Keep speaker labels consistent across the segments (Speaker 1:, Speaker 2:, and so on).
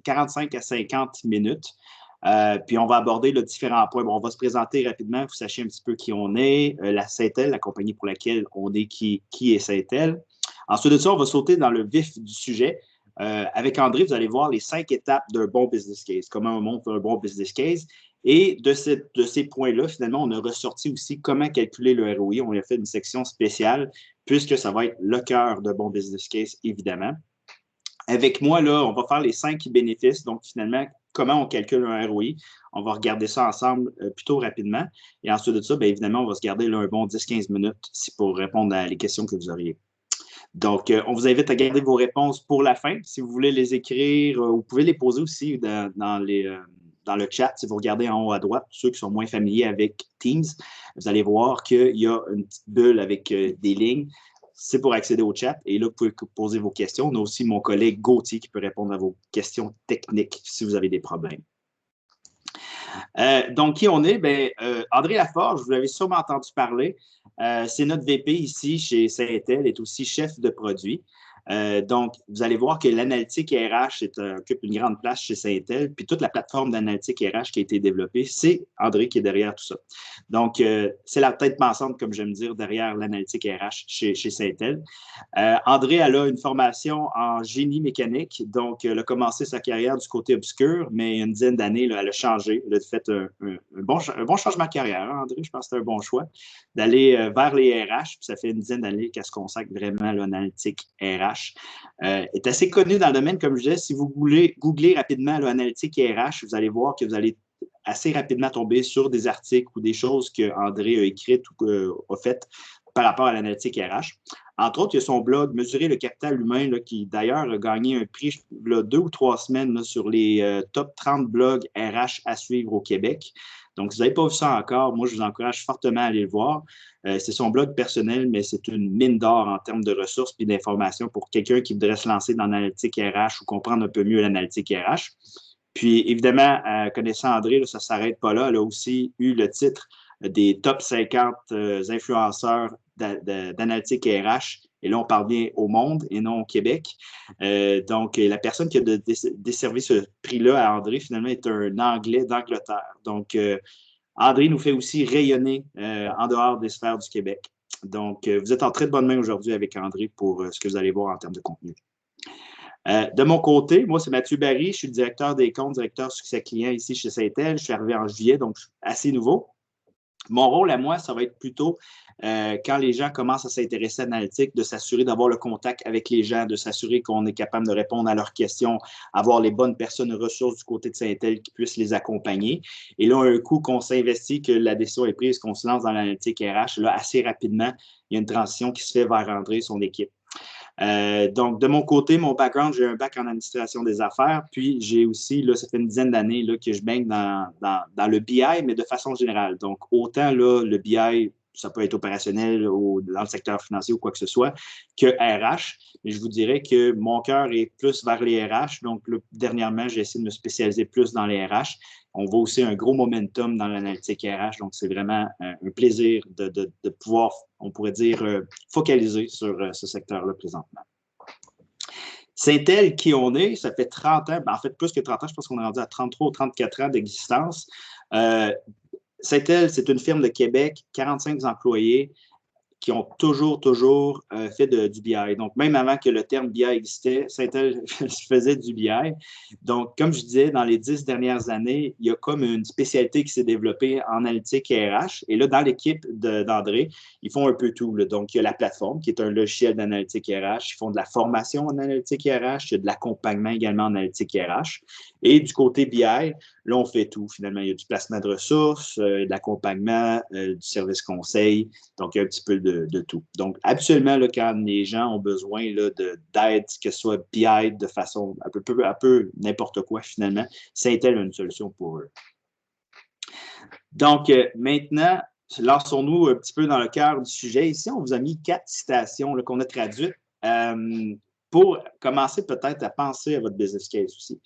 Speaker 1: 45 à 50 minutes. Puis on va aborder là, différents points. Bon, on va se présenter rapidement, vous sachiez un petit peu qui on est, la Syntel, la compagnie pour laquelle on est, qui est Syntel. Ensuite de ça, on va sauter dans le vif du sujet. Avec André, vous allez voir les 5 étapes d'un bon business case, comment on monte un bon business case. Et de ces points-là, finalement, on a ressorti aussi comment calculer le ROI. On a fait une section spéciale, puisque ça va être le cœur d'un bon business case, évidemment. Avec moi, là, on va faire les 5 bénéfices. Donc, finalement, comment on calcule un ROI. On va regarder ça ensemble plutôt rapidement. Et ensuite de ça, bien évidemment, on va se garder là, un bon 10-15 minutes pour répondre à les questions que vous auriez. Donc, on vous invite à garder vos réponses pour la fin. Si vous voulez les écrire, vous pouvez les poser aussi dans le chat. Si vous regardez en haut à droite, ceux qui sont moins familiers avec Teams, vous allez voir qu'il y a une petite bulle avec des lignes. C'est pour accéder au chat. Et là, vous pouvez poser vos questions. On a aussi mon collègue Gauthier qui peut répondre à vos questions techniques si vous avez des problèmes. Donc, qui on est? Bien, André Laforge, vous l'avez sûrement entendu parler. C'est notre VP ici chez Syntel, est aussi chef de produit. Donc, vous allez voir que l'analytique RH occupe une grande place chez Syntel, puis toute la plateforme d'analytique RH qui a été développée, c'est André qui est derrière tout ça. Donc, c'est la tête pensante, comme j'aime dire, derrière l'analytique RH chez Syntel. André, elle a une formation en génie mécanique, donc elle a commencé sa carrière du côté obscur, mais il y a une dizaine d'années, elle a changé. Elle a fait un bon changement de carrière, hein, André, je pense que c'est un bon choix, d'aller vers les RH, puis ça fait une dizaine d'années qu'elle se consacre vraiment à l'analytique RH. Est assez connue dans le domaine, comme je disais, si vous voulez googler rapidement l'analytique RH, vous allez voir que vous allez assez rapidement tomber sur des articles ou des choses qu'André a écrites ou a faites par rapport à l'analytique RH. Entre autres, il y a son blog Mesurer le capital humain, là, qui d'ailleurs a gagné un prix là, 2 ou 3 semaines là, sur les top 30 blogs RH à suivre au Québec. Donc, si vous n'avez pas vu ça encore, moi, je vous encourage fortement à aller le voir. C'est son blog personnel, mais c'est une mine d'or en termes de ressources et d'informations pour quelqu'un qui voudrait se lancer dans l'analytique RH ou comprendre un peu mieux l'analytique RH. Puis, évidemment, connaissant André, là, ça ne s'arrête pas là. Elle a aussi eu le titre des top 50 influenceurs d'analytique RH. Et là, on parle bien au monde et non au Québec. Donc, la personne qui a desservi ce prix-là à André, finalement, est un Anglais d'Angleterre. Donc, André nous fait aussi rayonner en dehors des sphères du Québec. Donc, vous êtes en très bonne main aujourd'hui avec André pour ce que vous allez voir en termes de contenu. De mon côté, moi, c'est Mathieu Barry. Je suis le directeur des comptes, directeur succès client ici chez Syntel. Je suis arrivé en juillet, donc assez nouveau. Mon rôle à moi, ça va être plutôt quand les gens commencent à s'intéresser à l'analytique, de s'assurer d'avoir le contact avec les gens, de s'assurer qu'on est capable de répondre à leurs questions, avoir les bonnes personnes ressources du côté de Syntel qui puissent les accompagner. Et là, un coup qu'on s'investit, que la décision est prise, qu'on se lance dans l'analytique RH, là, assez rapidement, il y a une transition qui se fait vers André et son équipe. Donc, de mon côté, mon background, j'ai un bac en administration des affaires, puis j'ai aussi, là, ça fait une dizaine d'années là, que je baigne dans le BI, mais de façon générale. Donc, autant là, le BI, ça peut être opérationnel ou dans le secteur financier ou quoi que ce soit, que RH. Mais je vous dirais que mon cœur est plus vers les RH. Donc, là, dernièrement, j'ai essayé de me spécialiser plus dans les RH. On voit aussi un gros momentum dans l'analytique RH. Donc, c'est vraiment un plaisir de pouvoir, on pourrait dire, focaliser sur ce secteur-là présentement. Syntel, qui on est, ça fait 30 ans, en fait, plus que 30 ans, je pense qu'on est rendu à 33 ou 34 ans d'existence. Syntel, c'est une firme de Québec, 45 employés qui ont toujours fait du BI. Donc, même avant que le terme BI existait, Syntel faisait du BI. Donc, comme je disais, dans les 10 dernières années, il y a comme une spécialité qui s'est développée en analytique RH. Et là, dans l'équipe d'André, ils font un peu tout. Là. Donc, il y a la plateforme qui est un logiciel d'analytique RH. Ils font de la formation en analytique RH. Il y a de l'accompagnement également en analytique RH. Et du côté BI, là, on fait tout. Finalement, il y a du placement de ressources, de l'accompagnement, du service conseil. Donc, il y a un petit peu de tout. Donc, habituellement, là, quand les gens ont besoin d'aide, que ce soit BI de façon un peu n'importe quoi, finalement, Syntel a une solution pour eux. Donc, maintenant, lançons-nous un petit peu dans le cœur du sujet. Ici, on vous a mis 4 citations qu'on a traduites pour commencer peut-être à penser à votre business case aussi.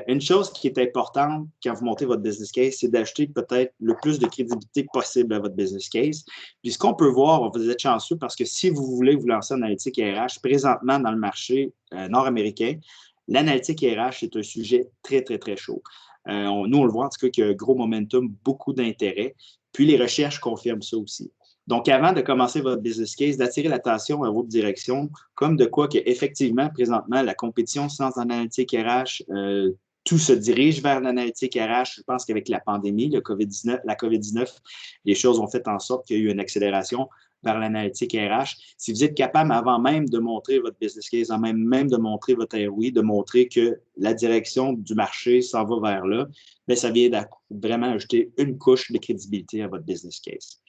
Speaker 1: Une chose qui est importante quand vous montez votre business case, c'est d'acheter peut-être le plus de crédibilité possible à votre business case. Puis ce qu'on peut voir, vous êtes chanceux parce que si vous voulez vous lancer en analytique RH, présentement dans le marché nord-américain, l'analytique RH, c'est un sujet très, très, très chaud. Nous, on le voit en tout cas qu'il y a un gros momentum, beaucoup d'intérêt. Puis les recherches confirment ça aussi. Donc, avant de commencer votre business case, d'attirer l'attention à votre direction, comme de quoi qu'effectivement, présentement, la compétition sans analytique RH, tout se dirige vers l'analytique RH. Je pense qu'avec la pandémie, la COVID-19, les choses ont fait en sorte qu'il y a eu une accélération vers l'analytique RH. Si vous êtes capable, avant même de montrer votre business case, avant même de montrer votre ROI, de montrer que la direction du marché s'en va vers là, bien, ça vient vraiment ajouter une couche de crédibilité à votre business case.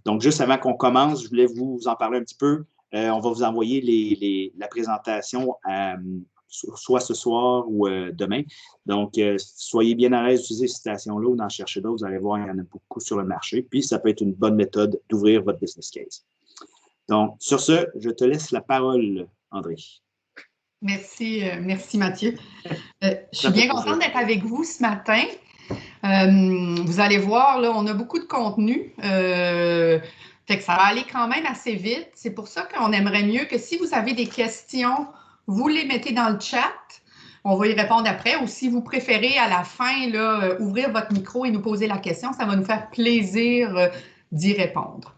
Speaker 1: Donc, juste avant qu'on commence, je voulais vous en parler un petit peu. On va vous envoyer la présentation soit ce soir ou demain. Donc, soyez bien à l'aise d'utiliser cette citation-là ou d'en chercher d'autres. Vous allez voir, il y en a beaucoup sur le marché. Puis, ça peut être une bonne méthode d'ouvrir votre business case. Donc, sur ce, je te laisse la parole, André.
Speaker 2: Merci, merci Mathieu. Je suis bien contente d'être avec vous ce matin. Vous allez voir, là, on a beaucoup de contenu. Fait que ça va aller quand même assez vite. C'est pour ça qu'on aimerait mieux que si vous avez des questions, vous les mettez dans le chat. On va y répondre après. Ou si vous préférez à la fin, là, ouvrir votre micro et nous poser la question, ça va nous faire plaisir d'y répondre.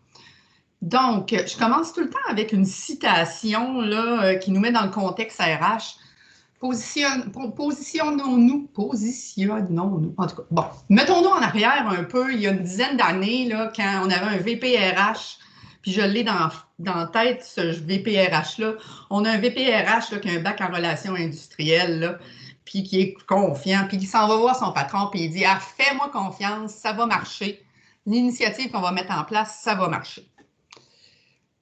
Speaker 2: Donc, je commence tout le temps avec une citation là, qui nous met dans le contexte RH. Positionnons-nous, en tout cas. Bon, mettons-nous en arrière un peu, il y a une dizaine d'années, là, quand on avait un VPRH, puis je l'ai dans la tête, ce VPRH-là. On a un VPRH là, qui a un bac en relations industrielles, là, puis qui est confiant, puis qui s'en va voir son patron, puis il dit « Ah, fais-moi confiance, ça va marcher. L'initiative qu'on va mettre en place, ça va marcher. »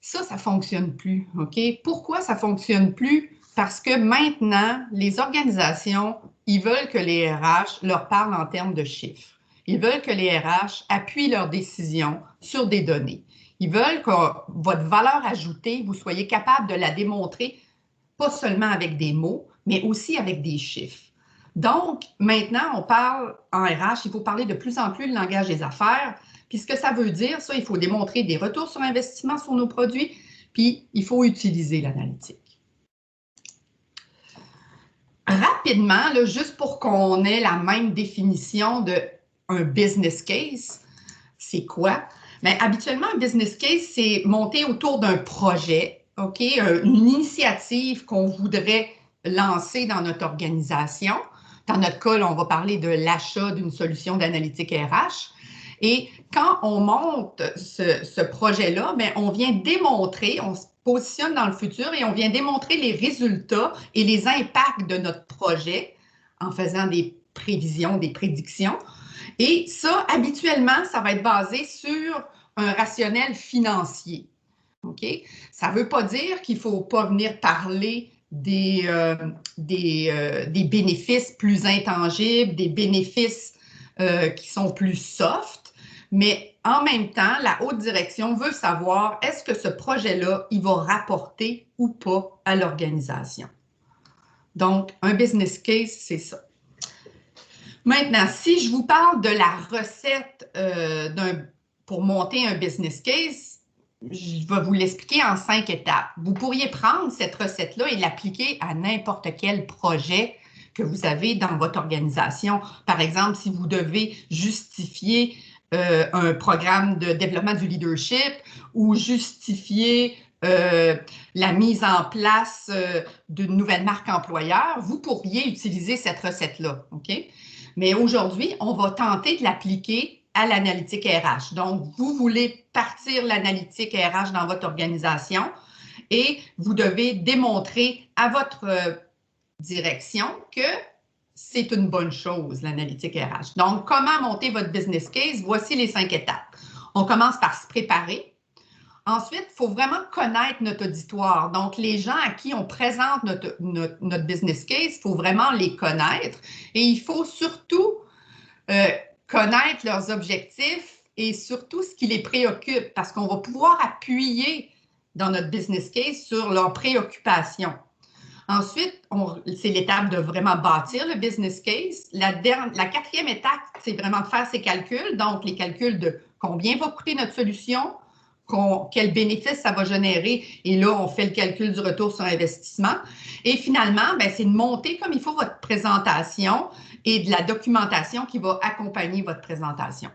Speaker 2: Ça ne fonctionne plus, OK? Pourquoi ça ne fonctionne plus? Parce que maintenant, les organisations, ils veulent que les RH leur parlent en termes de chiffres. Ils veulent que les RH appuient leurs décisions sur des données. Ils veulent que votre valeur ajoutée, vous soyez capable de la démontrer, pas seulement avec des mots, mais aussi avec des chiffres. Donc, maintenant, on parle en RH, il faut parler de plus en plus le langage des affaires. Puis ce que ça veut dire, ça, il faut démontrer des retours sur investissement sur nos produits, puis il faut utiliser l'analytique. Rapidement, là, juste pour qu'on ait la même définition d'un business case, c'est quoi? Bien, habituellement, un business case, c'est monté autour d'un projet, OK? Une initiative qu'on voudrait lancer dans notre organisation. Dans notre cas, là, on va parler de l'achat d'une solution d'analytique RH. Et quand on monte ce projet-là, bien, on vient démontrer, on se positionne dans le futur et on vient démontrer les résultats et les impacts de notre projet en faisant des prévisions, des prédictions. Et ça, habituellement, ça va être basé sur un rationnel financier. OK? Ça ne veut pas dire qu'il ne faut pas venir parler des bénéfices plus intangibles, des bénéfices qui sont plus soft, mais en même temps, la haute direction veut savoir est-ce que ce projet-là, il va rapporter ou pas à l'organisation. Donc, un business case, c'est ça. Maintenant, si je vous parle de la recette pour monter un business case, je vais vous l'expliquer en 5 étapes. Vous pourriez prendre cette recette-là et l'appliquer à n'importe quel projet que vous avez dans votre organisation. Par exemple, si vous devez justifier un programme de développement du leadership ou justifier la mise en place d'une nouvelle marque employeur, vous pourriez utiliser cette recette-là, OK? Mais aujourd'hui, on va tenter de l'appliquer à l'analytique RH. Donc, vous voulez partir l'analytique RH dans votre organisation et vous devez démontrer à votre direction que c'est une bonne chose, l'analytique RH. Donc, comment monter votre business case? Voici les 5 étapes. On commence par se préparer. Ensuite, il faut vraiment connaître notre auditoire. Donc, les gens à qui on présente notre business case, il faut vraiment les connaître. Et il faut surtout connaître leurs objectifs et surtout ce qui les préoccupe, parce qu'on va pouvoir appuyer dans notre business case sur leurs préoccupations. Ensuite, c'est l'étape de vraiment bâtir le business case. La 4e étape, c'est vraiment de faire ses calculs. Donc, les calculs de combien va coûter notre solution, quel bénéfice ça va générer. Et là, on fait le calcul du retour sur investissement. Et finalement, ben, c'est de monter comme il faut votre présentation et de la documentation qui va accompagner votre présentation.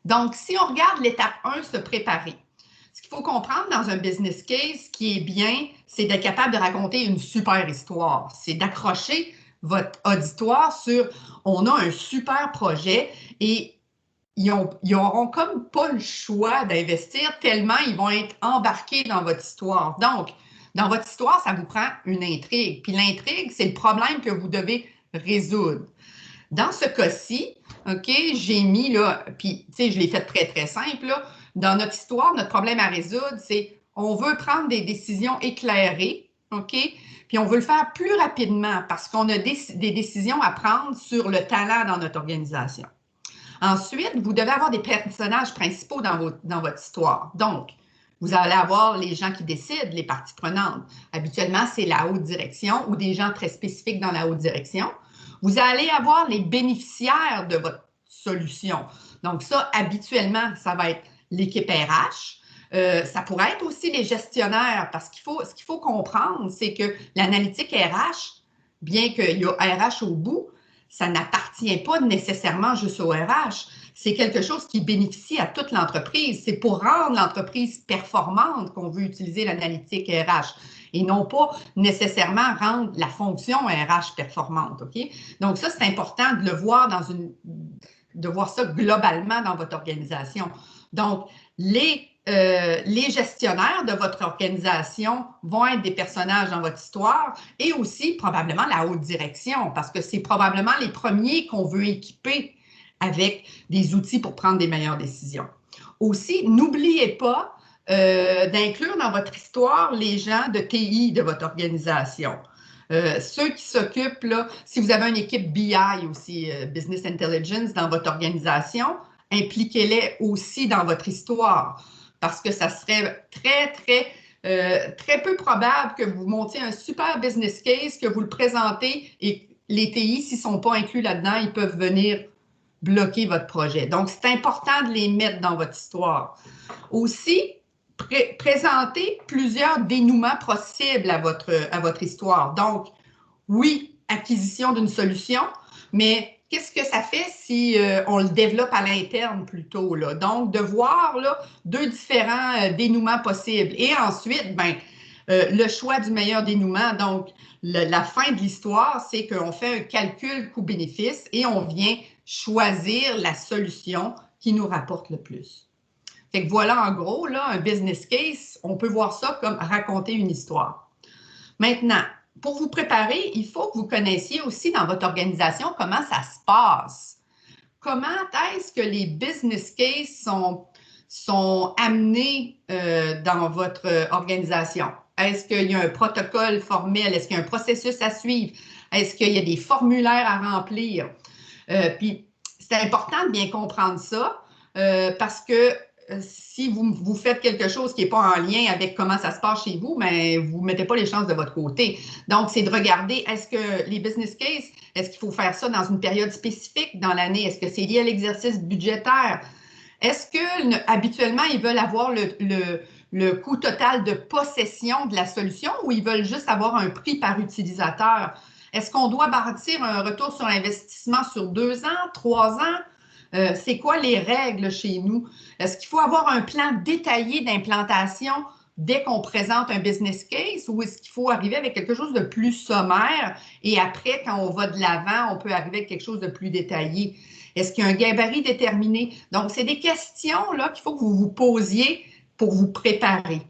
Speaker 2: Donc, si on regarde l'étape 1, se préparer. Ce qu'il faut comprendre dans un business case, ce qui est bien, c'est d'être capable de raconter une super histoire. C'est d'accrocher votre auditoire sur « on a un super projet » et ils n'auront comme pas le choix d'investir tellement ils vont être embarqués dans votre histoire. Donc, dans votre histoire, ça vous prend une intrigue. Puis l'intrigue, c'est le problème que vous devez résoudre. Dans ce cas-ci, OK, j'ai mis là, puis tu sais, je l'ai fait très, très simple, là. Dans notre histoire, notre problème à résoudre, c'est on veut prendre des décisions éclairées, OK, puis on veut le faire plus rapidement parce qu'on a des décisions à prendre sur le talent dans notre organisation. Ensuite, vous devez avoir des personnages principaux dans votre histoire. Donc, vous allez avoir les gens qui décident, les parties prenantes. Habituellement, c'est la haute direction ou des gens très spécifiques dans la haute direction. Vous allez avoir les bénéficiaires de votre solution. Donc ça, habituellement, ça va être l'équipe RH. Ça pourrait être aussi les gestionnaire parce ce qu'il faut comprendre, c'est que l'analytique RH, bien qu'il y a RH au bout, ça n'appartient pas nécessairement juste au RH. C'est quelque chose qui bénéficie à toute l'entreprise. C'est pour rendre l'entreprise performante qu'on veut utiliser l'analytique RH et non pas nécessairement rendre la fonction RH performante. OK? Donc ça, c'est important de le voir de voir ça globalement dans votre organisation. Donc, les gestionnaires de votre organisation vont être des personnages dans votre histoire et aussi probablement la haute direction parce que c'est probablement les premiers qu'on veut équiper avec des outils pour prendre des meilleures décisions. Aussi, n'oubliez pas d'inclure dans votre histoire les gens de TI de votre organisation. Ceux qui s'occupent, là, si vous avez une équipe BI aussi, Business Intelligence, dans votre organisation, impliquez-les aussi dans votre histoire parce que ça serait très peu probable que vous montiez un super business case, que vous le présentez et les TI, s'ils ne sont pas inclus là-dedans, ils peuvent venir bloquer votre projet. Donc, c'est important de les mettre dans votre histoire. Aussi, présenter plusieurs dénouements possibles à votre histoire. Donc, oui, acquisition d'une solution, mais qu'est-ce que ça fait si on le développe à l'interne plutôt, là? Donc, de voir là, deux différents dénouements possibles. Et ensuite, ben, le choix du meilleur dénouement. Donc, la fin de l'histoire, c'est qu'on fait un calcul coût-bénéfice et on vient choisir la solution qui nous rapporte le plus. Fait que voilà, en gros, là, un business case, on peut voir ça comme raconter une histoire. Maintenant, pour vous préparer, il faut que vous connaissiez aussi dans votre organisation comment ça se passe. Comment est-ce que les business cases sont amenés dans votre organisation? Est-ce qu'il y a un protocole formel? Est-ce qu'il y a un processus à suivre? Est-ce qu'il y a des formulaires à remplir? Puis, c'est important de bien comprendre ça parce que si vous faites quelque chose qui n'est pas en lien avec comment ça se passe chez vous, mais vous ne mettez pas les chances de votre côté. Donc, c'est de regarder, est-ce que les business cases, est-ce qu'il faut faire ça dans une période spécifique dans l'année? Est-ce que c'est lié à l'exercice budgétaire? Est-ce que habituellement, ils veulent avoir le coût total de possession de la solution ou ils veulent juste avoir un prix par utilisateur? Est-ce qu'on doit bâtir un retour sur investissement sur 2 ans, 3 ans? C'est quoi les règles chez nous? Est-ce qu'il faut avoir un plan détaillé d'implantation dès qu'on présente un business case ou est-ce qu'il faut arriver avec quelque chose de plus sommaire et après, quand on va de l'avant, on peut arriver avec quelque chose de plus détaillé? Est-ce qu'il y a un gabarit déterminé? Donc, c'est des questions là qu'il faut que vous vous posiez pour vous préparer.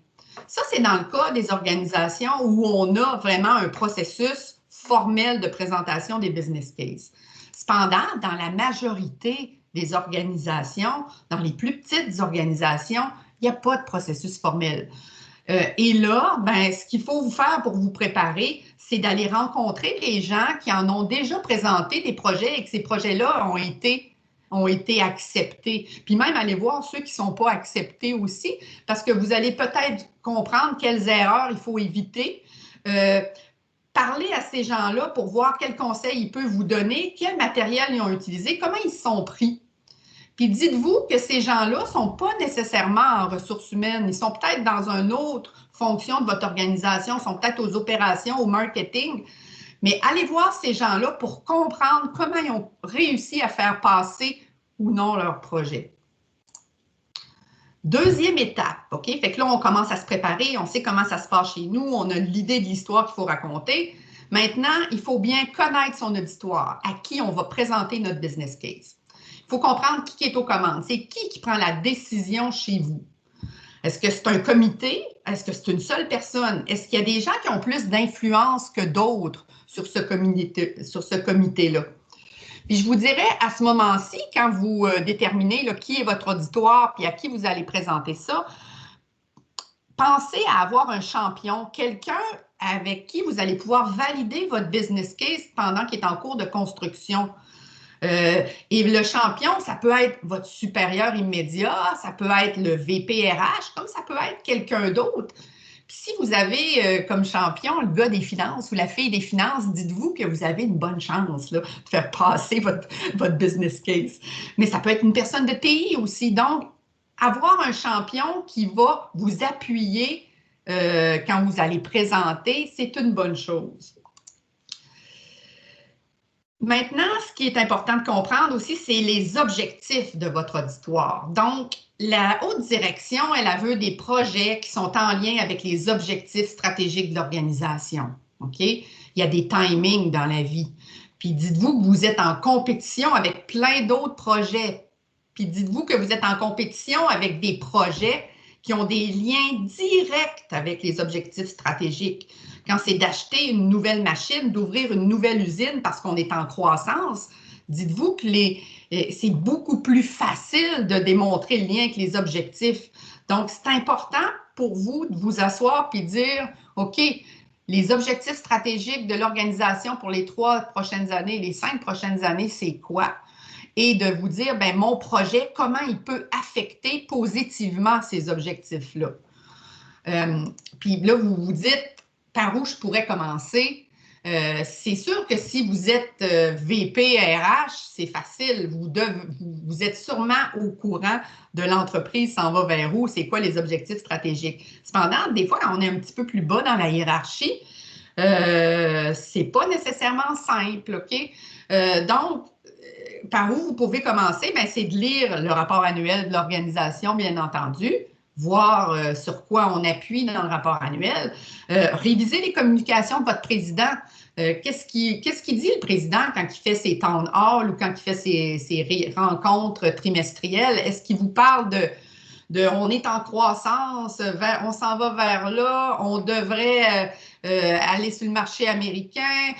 Speaker 2: Ça, c'est dans le cas des organisations où on a vraiment un processus formel de présentation des business cases. Cependant, dans la majorité des organisations, dans les plus petites organisations, il n'y a pas de processus formel. Et là, ben, ce qu'il faut vous faire pour vous préparer, c'est d'aller rencontrer les gens qui en ont déjà présenté des projets et que ces projets-là ont été acceptés. Puis même aller voir ceux qui ne sont pas acceptés aussi, parce que vous allez peut-être comprendre quelles erreurs il faut éviter. Parler à ces gens-là pour voir quels conseils ils peuvent vous donner, quel matériel ils ont utilisé, comment ils se sont pris. Puis dites-vous que ces gens-là ne sont pas nécessairement en ressources humaines. Ils sont peut-être dans une autre fonction de votre organisation, ils sont peut-être aux opérations, au marketing. Mais allez voir ces gens-là pour comprendre comment ils ont réussi à faire passer ou non leur projet. Deuxième étape, OK? Fait que là, on commence à se préparer, on sait comment ça se passe chez nous, on a l'idée de l'histoire qu'il faut raconter. Maintenant, il faut bien connaître son auditoire, à qui on va présenter notre business case. Il faut comprendre qui est aux commandes. C'est qui prend la décision chez vous? Est-ce que c'est un comité? Est-ce que c'est une seule personne? Est-ce qu'il y a des gens qui ont plus d'influence que d'autres sur ce comité-là? Puis je vous dirais, à ce moment-ci, quand vous déterminez là, qui est votre auditoire puis à qui vous allez présenter ça, pensez à avoir un champion, quelqu'un avec qui vous allez pouvoir valider votre business case pendant qu'il est en cours de construction. Et le champion, ça peut être votre supérieur immédiat, ça peut être le VPRH, comme ça peut être quelqu'un d'autre. Puis si vous avez comme champion le gars des finances ou la fille des finances, dites-vous que vous avez une bonne chance là, de faire passer votre business case. Mais ça peut être une personne de TI aussi. Donc, avoir un champion qui va vous appuyer quand vous allez présenter, c'est une bonne chose. Maintenant, ce qui est important de comprendre aussi, c'est les objectifs de votre auditoire. Donc, la haute direction, elle veut des projets qui sont en lien avec les objectifs stratégiques de l'organisation. OK? Il y a des timings dans la vie. Puis dites-vous que vous êtes en compétition avec plein d'autres projets. Puis dites-vous que vous êtes en compétition avec des projets qui ont des liens directs avec les objectifs stratégiques. Quand c'est d'acheter une nouvelle machine, d'ouvrir une nouvelle usine parce qu'on est en croissance, dites-vous que c'est beaucoup plus facile de démontrer le lien avec les objectifs. Donc, c'est important pour vous de vous asseoir et dire, OK, les objectifs stratégiques de l'organisation pour les 3 prochaines années, les 5 prochaines années, c'est quoi? Et de vous dire, bien, mon projet, comment il peut affecter positivement ces objectifs-là. Puis là, vous vous dites, par où je pourrais commencer? C'est sûr que si vous êtes VP RH, c'est facile. Vous êtes sûrement au courant de l'entreprise s'en va vers où, c'est quoi les objectifs stratégiques. Cependant, des fois, quand on est un petit peu plus bas dans la hiérarchie, c'est pas nécessairement simple, OK? Donc, par où vous pouvez commencer? Bien, c'est de lire le rapport annuel de l'organisation, bien entendu, voir sur quoi on appuie dans le rapport annuel, réviser les communications de votre président. Qu'est-ce qu'il dit, le président, quand il fait ses town halls ou quand il fait ses rencontres trimestrielles? Est-ce qu'il vous parle de on est en croissance, on s'en va vers là, on devrait aller sur le marché américain,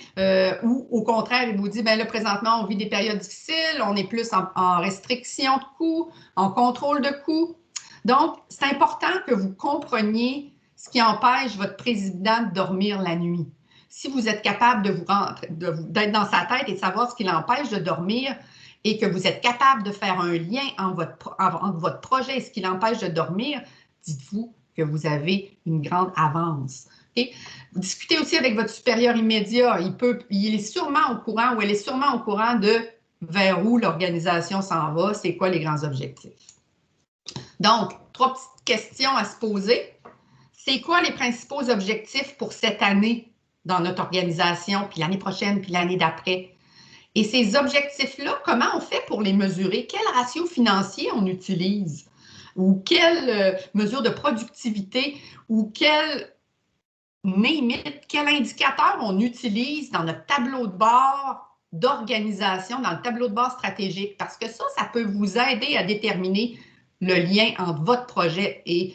Speaker 2: ou au contraire, il vous dit, bien là, présentement, on vit des périodes difficiles, on est plus en restriction de coûts, en contrôle de coûts. Donc, c'est important que vous compreniez ce qui empêche votre président de dormir la nuit. Si vous êtes capable d'être dans sa tête et de savoir ce qui l'empêche de dormir et que vous êtes capable de faire un lien entre votre projet et ce qui l'empêche de dormir, dites-vous que vous avez une grande avance. Okay? Vous discutez aussi avec votre supérieur immédiat. Il est sûrement au courant ou elle est sûrement au courant de vers où l'organisation s'en va, c'est quoi les grands objectifs. Donc, 3 petites questions à se poser. C'est quoi les principaux objectifs pour cette année dans notre organisation, puis l'année prochaine, puis l'année d'après? Et ces objectifs-là, comment on fait pour les mesurer? Quel ratio financier on utilise? Ou quelle mesure de productivité? Ou quel indicateur on utilise dans notre tableau de bord d'organisation, dans le tableau de bord stratégique? Parce que ça peut vous aider à déterminer le lien entre votre projet et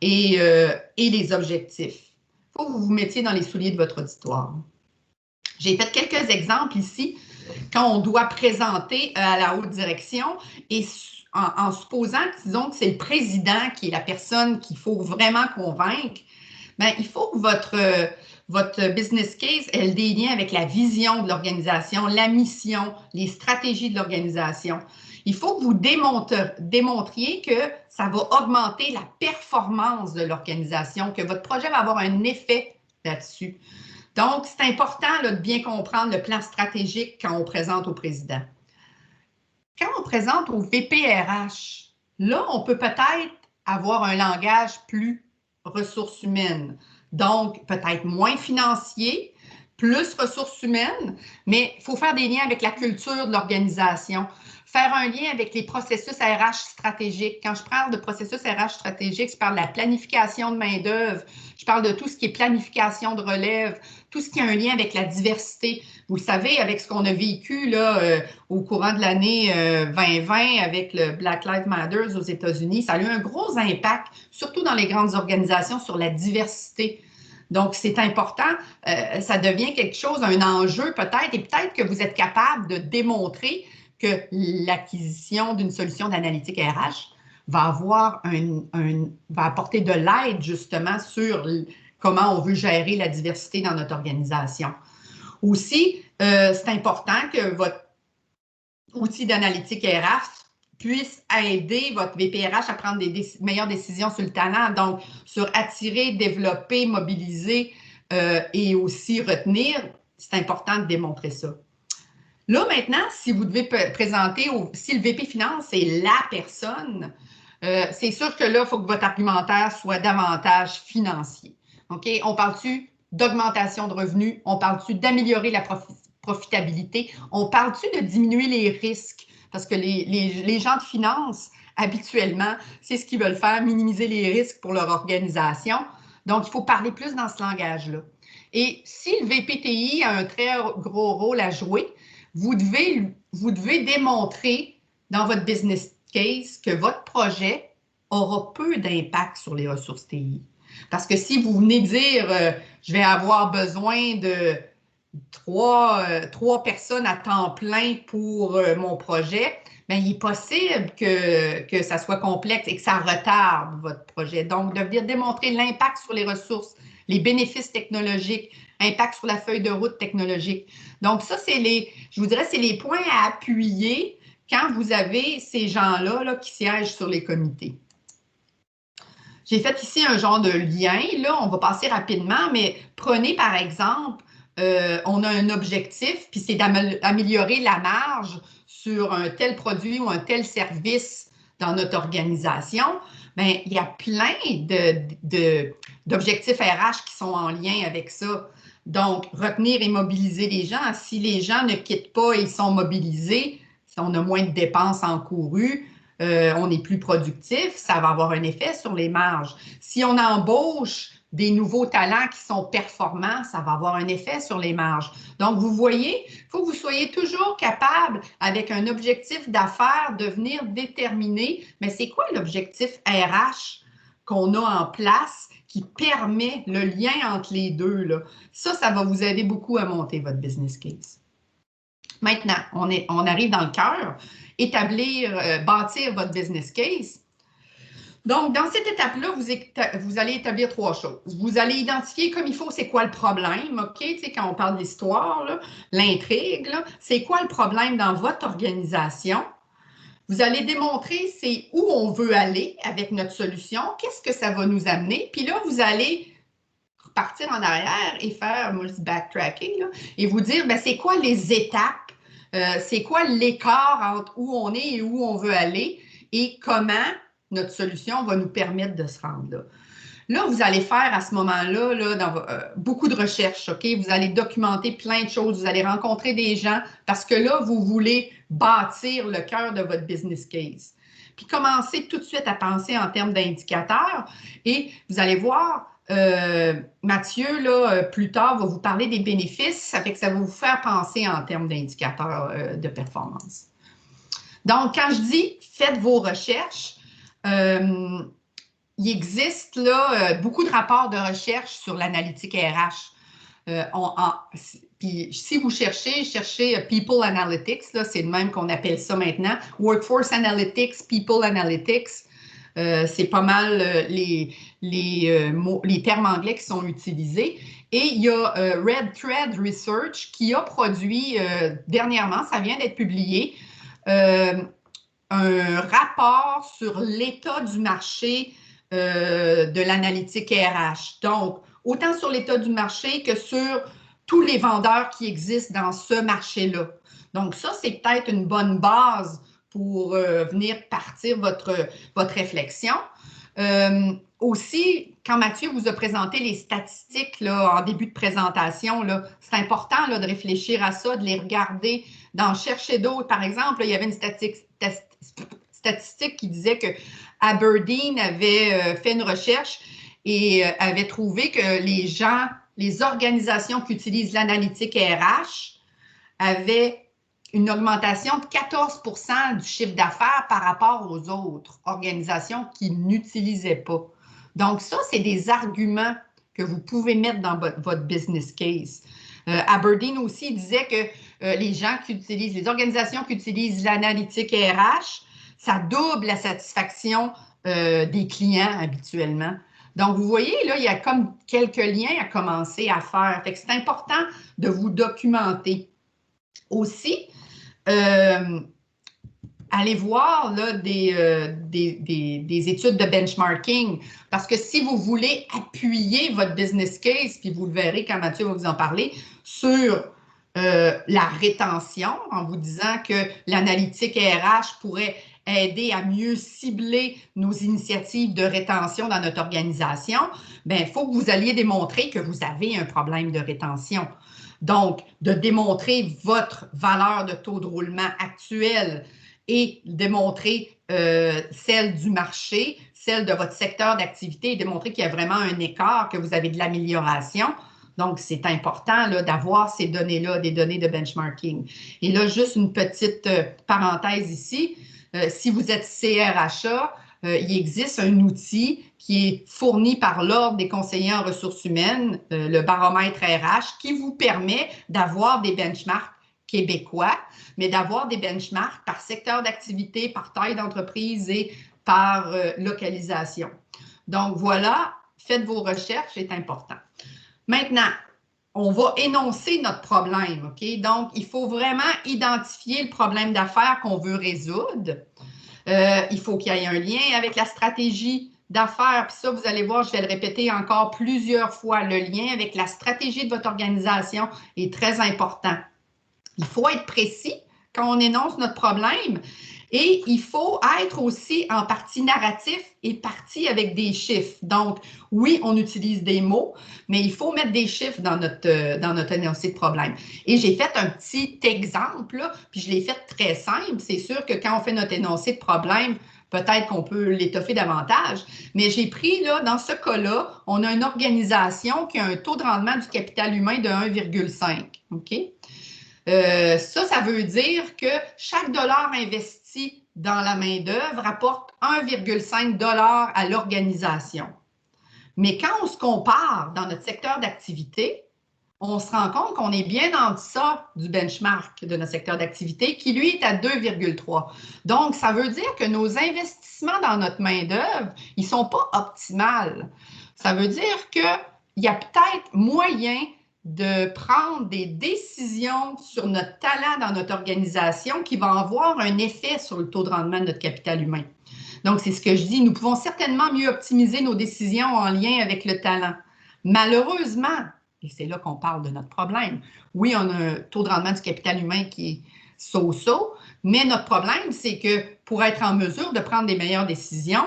Speaker 2: les objectifs. Il faut que vous vous mettiez dans les souliers de votre auditoire. J'ai fait quelques exemples ici quand on doit présenter à la haute direction et en supposant, disons, que c'est le président qui est la personne qu'il faut vraiment convaincre, bien, il faut que votre business case ait des liens avec la vision de l'organisation, la mission, les stratégies de l'organisation. Il faut que vous démontriez que ça va augmenter la performance de l'organisation, que votre projet va avoir un effet là-dessus. Donc, c'est important là, de bien comprendre le plan stratégique quand on présente au président. Quand on présente au VPRH, là, on peut peut-être avoir un langage plus ressources humaines. Donc, peut-être moins financier, plus ressources humaines, mais il faut faire des liens avec la culture de l'organisation, faire un lien avec les processus RH stratégiques. Quand je parle de processus RH stratégiques, je parle de la planification de main-d'œuvre, je parle de tout ce qui est planification de relève, tout ce qui a un lien avec la diversité. Vous le savez, avec ce qu'on a vécu là, au courant de l'année 2020 avec le Black Lives Matter aux États-Unis, ça a eu un gros impact, surtout dans les grandes organisations, sur la diversité. Donc, c'est important, ça devient quelque chose, un enjeu peut-être, et peut-être que vous êtes capable de démontrer que l'acquisition d'une solution d'analytique RH va apporter de l'aide justement sur comment on veut gérer la diversité dans notre organisation. Aussi, c'est important que votre outil d'analytique RH puisse aider votre VPRH à prendre des meilleures décisions sur le talent, donc sur attirer, développer, mobiliser et aussi retenir. C'est important de démontrer ça. Là, maintenant, si vous devez présenter, si le VP Finance est la personne, c'est sûr que là, il faut que votre argumentaire soit davantage financier. OK? On parle-tu d'augmentation de revenus? On parle-tu d'améliorer la profitabilité? On parle-tu de diminuer les risques? Parce que les gens de finance, habituellement, c'est ce qu'ils veulent faire, minimiser les risques pour leur organisation. Donc, il faut parler plus dans ce langage-là. Et si le VPTI a un très gros rôle à jouer, vous devez démontrer dans votre business case que votre projet aura peu d'impact sur les ressources TI. Parce que si vous venez dire je vais avoir besoin de trois personnes à temps plein pour mon projet, bien, il est possible que ça soit complexe et que ça retarde votre projet. Donc, de venir démontrer l'impact sur les ressources, les bénéfices technologiques, impact sur la feuille de route technologique. Donc, ça, je vous dirais, c'est les points à appuyer quand vous avez ces gens-là là, qui siègent sur les comités. J'ai fait ici un genre de lien. Là, on va passer rapidement, mais prenez par exemple, on a un objectif, puis c'est d'améliorer la marge sur un tel produit ou un tel service dans notre organisation. Bien, il y a plein d'objectifs RH qui sont en lien avec ça. Donc, retenir et mobiliser les gens. Si les gens ne quittent pas et ils sont mobilisés, si on a moins de dépenses encourues, on est plus productif, ça va avoir un effet sur les marges. Si on embauche des nouveaux talents qui sont performants, ça va avoir un effet sur les marges. Donc, vous voyez, il faut que vous soyez toujours capable, avec un objectif d'affaires, de venir déterminer, mais c'est quoi l'objectif RH qu'on a en place qui permet le lien entre les deux, là. Ça va vous aider beaucoup à monter votre business case. Maintenant, on arrive dans le cœur, bâtir votre business case. Donc, dans cette étape-là, vous allez établir trois choses. Vous allez identifier comme il faut c'est quoi le problème, OK? Tu sais, quand on parle d'histoire, l'intrigue, c'est quoi le problème dans votre organisation? Vous allez démontrer c'est où on veut aller avec notre solution, qu'est-ce que ça va nous amener, puis là, vous allez repartir en arrière et faire, moi je dis backtracking, là, et vous dire, ben, c'est quoi les étapes, c'est quoi l'écart entre où on est et où on veut aller et comment notre solution va nous permettre de se rendre là. Là, vous allez faire à ce moment-là beaucoup de recherches, OK? Vous allez documenter plein de choses, vous allez rencontrer des gens parce que là, vous voulez bâtir le cœur de votre business case. Puis commencez tout de suite à penser en termes d'indicateurs et vous allez voir, Mathieu, là, plus tard, va vous parler des bénéfices, ça fait que ça va vous faire penser en termes d'indicateurs de performance. Donc, quand je dis faites vos recherches, il existe là, beaucoup de rapports de recherche sur l'analytique RH. Puis si vous cherchez People Analytics, c'est le même qu'on appelle ça maintenant. Workforce Analytics, People Analytics, c'est pas mal les termes anglais qui sont utilisés. Et il y a Red Thread Research qui a produit dernièrement, ça vient d'être publié, un rapport sur l'état du marché de l'analytique RH. Donc, autant sur l'état du marché que sur tous les vendeurs qui existent dans ce marché-là. Donc, ça, c'est peut-être une bonne base pour venir partir votre réflexion. Aussi, quand Mathieu vous a présenté les statistiques là, en début de présentation, c'est important là, de réfléchir à ça, de les regarder, d'en chercher d'autres. Par exemple, là, il y avait une statistique qui disait que Aberdeen avait fait une recherche et avait trouvé que les organisations qui utilisent l'analytique RH avaient une augmentation de 14% du chiffre d'affaires par rapport aux autres organisations qui n'utilisaient pas. Donc, ça, c'est des arguments que vous pouvez mettre dans votre business case. Aberdeen aussi disait que les organisations qui utilisent l'analytique RH, ça double la satisfaction des clients habituellement. Donc, vous voyez, là, il y a comme quelques liens à commencer à faire. Fait que c'est important de vous documenter. Aussi, allez voir là, des études de benchmarking parce que si vous voulez appuyer votre business case, puis vous le verrez quand Mathieu va vous en parler, sur la rétention en vous disant que l'analytique RH pourrait aider à mieux cibler nos initiatives de rétention dans notre organisation, bien, il faut que vous alliez démontrer que vous avez un problème de rétention. Donc, de démontrer votre valeur de taux de roulement actuel et démontrer celle du marché, celle de votre secteur d'activité et démontrer qu'il y a vraiment un écart, que vous avez de l'amélioration. Donc, c'est important d'avoir ces données-là, des données de benchmarking. Et là, juste une petite parenthèse ici. Si vous êtes CRHA, il existe un outil qui est fourni par l'Ordre des conseillers en ressources humaines, le baromètre RH, qui vous permet d'avoir des benchmarks québécois, mais d'avoir des benchmarks par secteur d'activité, par taille d'entreprise et par localisation. Donc, voilà, faites vos recherches, c'est important. Maintenant, on va énoncer notre problème, OK? Donc, il faut vraiment identifier le problème d'affaires qu'on veut résoudre. Il faut qu'il y ait un lien avec la stratégie d'affaires. Puis ça, vous allez voir, je vais le répéter encore plusieurs fois, le lien avec la stratégie de votre organisation est très important. Il faut être précis quand on énonce notre problème et il faut être aussi en partie narratif et partie avec des chiffres. Donc, oui, on utilise des mots, mais il faut mettre des chiffres dans notre énoncé de problème. Et j'ai fait un petit exemple, là, puis je l'ai fait très simple. C'est sûr que quand on fait notre énoncé de problème, peut-être qu'on peut l'étoffer davantage, mais j'ai pris, là, dans ce cas-là, on a une organisation qui a un taux de rendement du capital humain de 1,5, OK? Ça veut dire que chaque dollar investi dans la main-d'œuvre rapporte 1,5 $ à l'organisation. Mais quand on se compare dans notre secteur d'activité, on se rend compte qu'on est bien en deçà du benchmark de notre secteur d'activité qui, lui, est à 2,3. Donc, ça veut dire que nos investissements dans notre main-d'œuvre, ils ne sont pas optimales. Ça veut dire qu'il y a peut-être moyen de prendre des décisions sur notre talent dans notre organisation qui vont avoir un effet sur le taux de rendement de notre capital humain. Donc, c'est ce que je dis. Nous pouvons certainement mieux optimiser nos décisions en lien avec le talent. Malheureusement, et c'est là qu'on parle de notre problème, oui, on a un taux de rendement du capital humain qui est so-so, mais notre problème, c'est que pour être en mesure de prendre des meilleures décisions,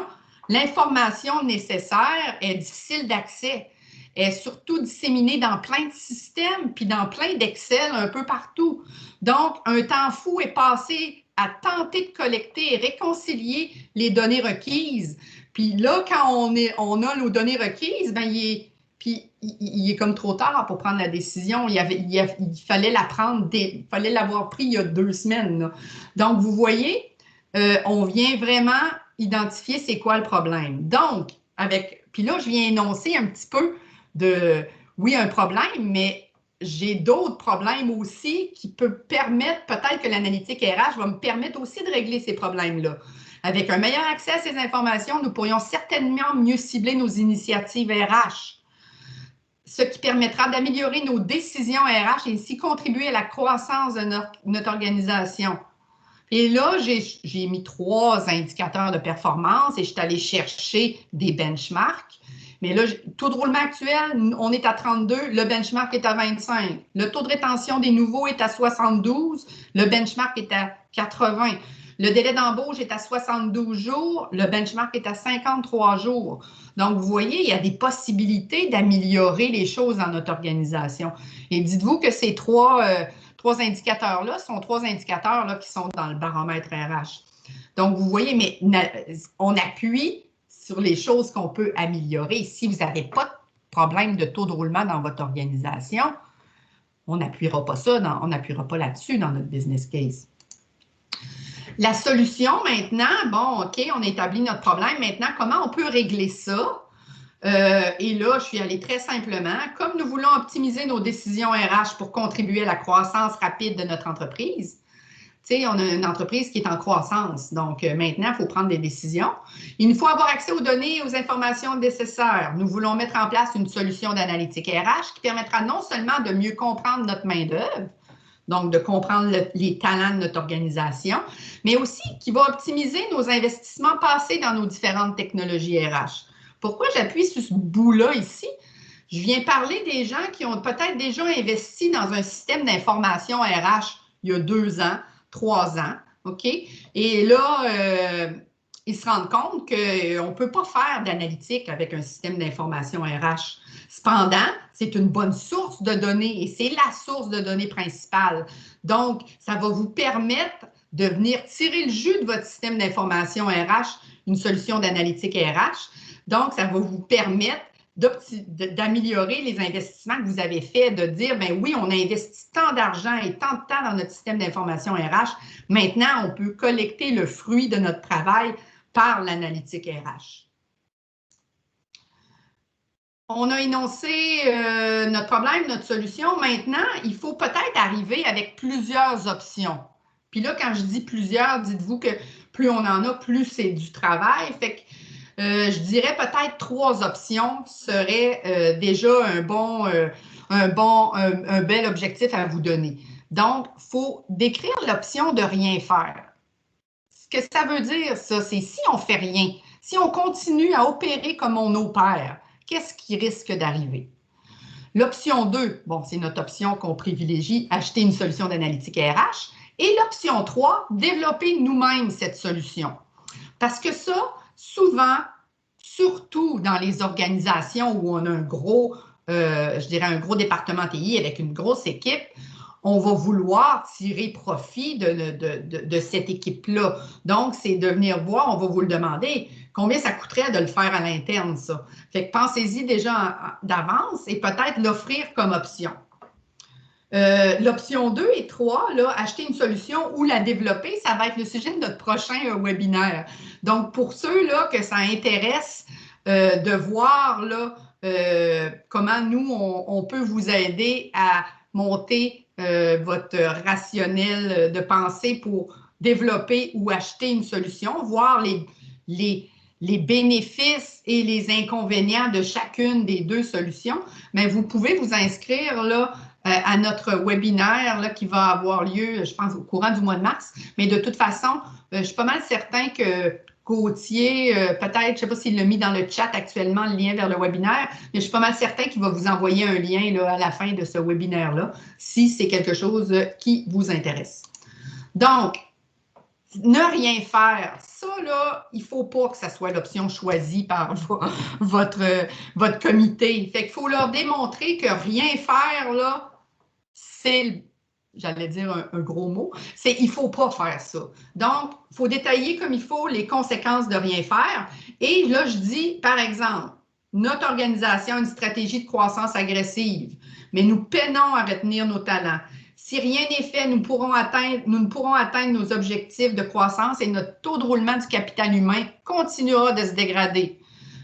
Speaker 2: l'information nécessaire est difficile d'accès. Est surtout disséminée dans plein de systèmes, puis dans plein d'Excel un peu partout. Donc, un temps fou est passé à tenter de collecter et réconcilier les données requises. Puis là, quand on a nos données requises, bien, il est comme trop tard pour prendre la décision. Il fallait la prendre, il fallait l'avoir pris il y a 2 semaines. Là. Donc, vous voyez, on vient vraiment identifier c'est quoi le problème. Donc, puis là, je viens énoncer un petit peu oui, un problème, mais j'ai d'autres problèmes aussi qui peuvent permettre, peut-être que l'analytique RH va me permettre aussi de régler ces problèmes-là. Avec un meilleur accès à ces informations, nous pourrions certainement mieux cibler nos initiatives RH, ce qui permettra d'améliorer nos décisions RH et ainsi contribuer à la croissance de notre organisation. Et là, j'ai mis 3 indicateurs de performance et je suis allée chercher des benchmarks. Mais là, taux de roulement actuel, on est à 32, le benchmark est à 25. Le taux de rétention des nouveaux est à 72, le benchmark est à 80. Le délai d'embauche est à 72 jours, le benchmark est à 53 jours. Donc, vous voyez, il y a des possibilités d'améliorer les choses dans notre organisation. Et dites-vous que ces trois indicateurs-là sont trois indicateurs là, qui sont dans le baromètre RH. Donc, vous voyez, mais on appuie sur les choses qu'on peut améliorer. Si vous n'avez pas de problème de taux de roulement dans votre organisation, on n'appuiera pas ça, on n'appuiera pas là-dessus dans notre business case. La solution maintenant, bon, OK, on a établi notre problème. Maintenant, comment on peut régler ça? Et là, je suis allée très simplement. Comme nous voulons optimiser nos décisions RH pour contribuer à la croissance rapide de notre entreprise, tu sais, on a une entreprise qui est en croissance. Donc, maintenant, il faut prendre des décisions. Il nous faut avoir accès aux données et aux informations nécessaires. Nous voulons mettre en place une solution d'analytique RH qui permettra non seulement de mieux comprendre notre main-d'œuvre, donc de comprendre les talents de notre organisation, mais aussi qui va optimiser nos investissements passés dans nos différentes technologies RH. Pourquoi j'appuie sur ce bout-là ici? Je viens parler des gens qui ont peut-être déjà investi dans un système d'information RH il y a 2 ans, 3 ans, OK? Et là, ils se rendent compte qu'on ne peut pas faire d'analytique avec un système d'information RH. Cependant, c'est une bonne source de données et c'est la source de données principale. Donc, ça va vous permettre de venir tirer le jus de votre système d'information RH, une solution d'analytique RH. Donc, ça va vous permettre d'améliorer les investissements que vous avez faits, de dire, ben oui, on a investi tant d'argent et tant de temps dans notre système d'information RH. Maintenant, on peut collecter le fruit de notre travail par l'analytique RH. On a énoncé notre problème, notre solution. Maintenant, il faut peut-être arriver avec plusieurs options. Puis là, quand je dis plusieurs, dites-vous que plus on en a, plus c'est du travail. Fait que je dirais peut-être 3 options seraient déjà un bel objectif à vous donner. Donc, il faut décrire l'option de rien faire. Ce que ça veut dire, ça, c'est si on ne fait rien, si on continue à opérer comme on opère, qu'est-ce qui risque d'arriver? L'option 2, bon, c'est notre option qu'on privilégie, acheter une solution d'analytique RH. Et l'option 3, développer nous-mêmes cette solution. Parce que ça, souvent, surtout dans les organisations où on a un gros, je dirais un gros département TI avec une grosse équipe, on va vouloir tirer profit de cette équipe-là. Donc, c'est de venir voir, on va vous le demander, combien ça coûterait de le faire à l'interne, ça. Fait que pensez-y déjà d'avance et peut-être l'offrir comme option. L'option 2 et 3, là, acheter une solution ou la développer, ça va être le sujet de notre prochain webinaire. Donc, pour ceux-là que ça intéresse de voir là, comment nous, on peut vous aider à monter votre rationnel de pensée pour développer ou acheter une solution, voir les bénéfices et les inconvénients de chacune des 2 solutions, mais vous pouvez vous inscrire là, à notre webinaire là, qui va avoir lieu, je pense, au courant du mois de mars. Mais de toute façon, je suis pas mal certain que Gauthier, peut-être, je ne sais pas s'il l'a mis dans le chat actuellement, le lien vers le webinaire, mais je suis pas mal certain qu'il va vous envoyer un lien là, à la fin de ce webinaire-là, si c'est quelque chose qui vous intéresse. Donc, ne rien faire, ça, là, il ne faut pas que ça soit l'option choisie par votre comité. Fait qu'il faut leur démontrer que rien faire, là, c'est, j'allais dire un gros mot, c'est il ne faut pas faire ça. Donc, il faut détailler comme il faut les conséquences de rien faire. Et là, je dis, par exemple, notre organisation a une stratégie de croissance agressive, mais nous peinons à retenir nos talents. Si rien n'est fait, nous ne pourrons atteindre nos objectifs de croissance et notre taux de roulement du capital humain continuera de se dégrader.